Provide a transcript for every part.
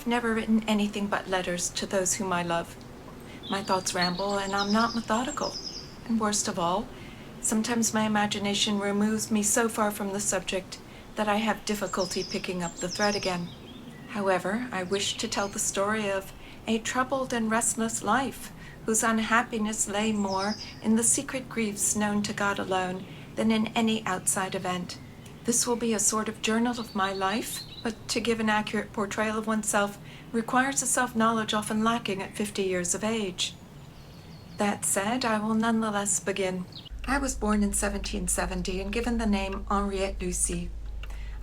I've never written anything but letters to those whom I love. My thoughts ramble, and I'm not methodical. And worst of all, sometimes my imagination removes me so far from the subject that I have difficulty picking up the thread again. However, I wish to tell the story of a troubled and restless life, whose unhappiness lay more in the secret griefs known to God alone than in any outside event. This will be a sort of journal of my life, but to give an accurate portrayal of oneself requires a self-knowledge often lacking at 50 years of age. That said, I will nonetheless begin. I was born in 1770 and given the name Henriette Lucie.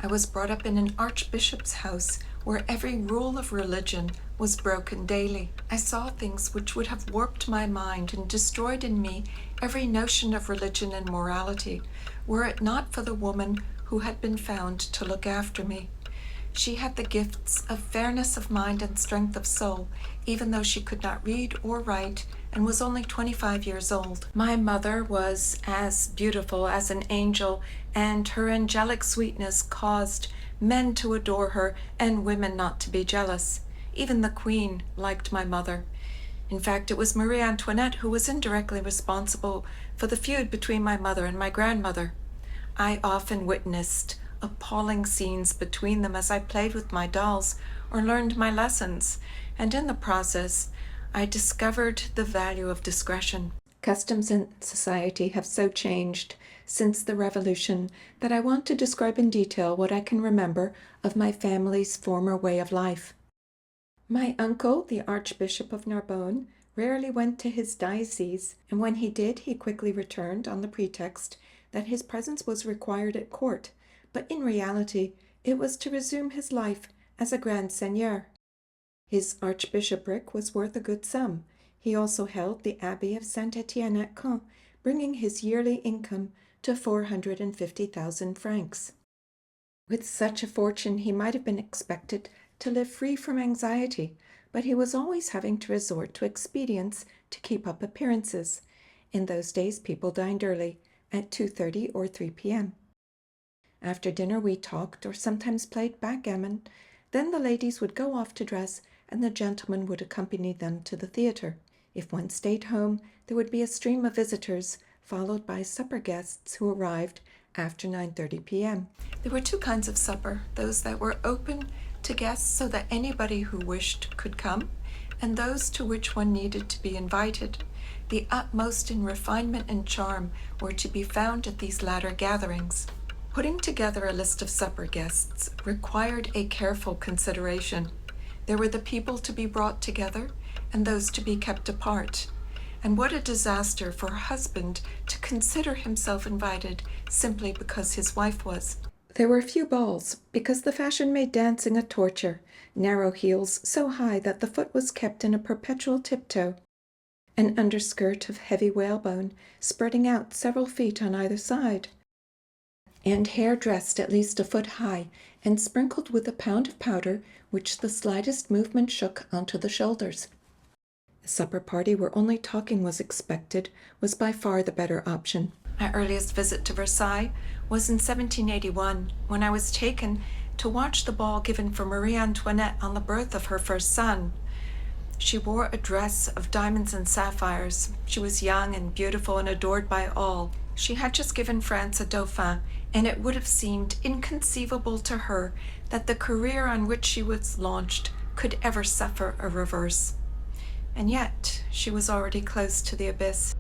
I was brought up in an archbishop's house where every rule of religion was broken daily. I saw things which would have warped my mind and destroyed in me every notion of religion and morality, were it not for the woman who had been found to look after me. She had the gifts of fairness of mind and strength of soul, even though she could not read or write and was only 25 years old. My mother was as beautiful as an angel, and her angelic sweetness caused men to adore her and women not to be jealous. Even the Queen liked my mother. In fact, it was Marie Antoinette who was indirectly responsible for the feud between my mother and my grandmother. I often witnessed appalling scenes between them as I played with my dolls or learned my lessons, and in the process, I discovered the value of discretion. Customs in society have so changed since the Revolution that I want to describe in detail what I can remember of my family's former way of life. My uncle, the Archbishop of Narbonne, rarely went to his diocese, and when he did, he quickly returned on the pretext that his presence was required at court, but in reality it was to resume his life as a grand seigneur. His archbishopric was worth a good sum. He also held the Abbey of Saint-Étienne at Caen, bringing his yearly income to 450,000 francs. With such a fortune he might have been expected to live free from anxiety, but he was always having to resort to expedients to keep up appearances. In those days people dined early, at 2:30 or 3 p.m. After dinner we talked or sometimes played backgammon. Then the ladies would go off to dress and the gentlemen would accompany them to the theatre. If one stayed home, there would be a stream of visitors, followed by supper guests who arrived after 9:30 p.m. There were two kinds of supper, those that were open to guests so that anybody who wished could come, and those to which one needed to be invited. The utmost in refinement and charm were to be found at these latter gatherings. Putting together a list of supper guests required a careful consideration. There were the people to be brought together and those to be kept apart. And what a disaster for a husband to consider himself invited simply because his wife was. There were few balls, because the fashion made dancing a torture, narrow heels so high that the foot was kept in a perpetual tiptoe, an underskirt of heavy whalebone spreading out several feet on either side, and hair dressed at least a foot high and sprinkled with a pound of powder which the slightest movement shook onto the shoulders. A supper party where only talking was expected was by far the better option. My earliest visit to Versailles was in 1781, when I was taken to watch the ball given for Marie Antoinette on the birth of her first son. She wore a dress of diamonds and sapphires. She was young and beautiful and adored by all. She had just given France a dauphin, and it would have seemed inconceivable to her that the career on which she was launched could ever suffer a reverse. And yet, she was already close to the abyss.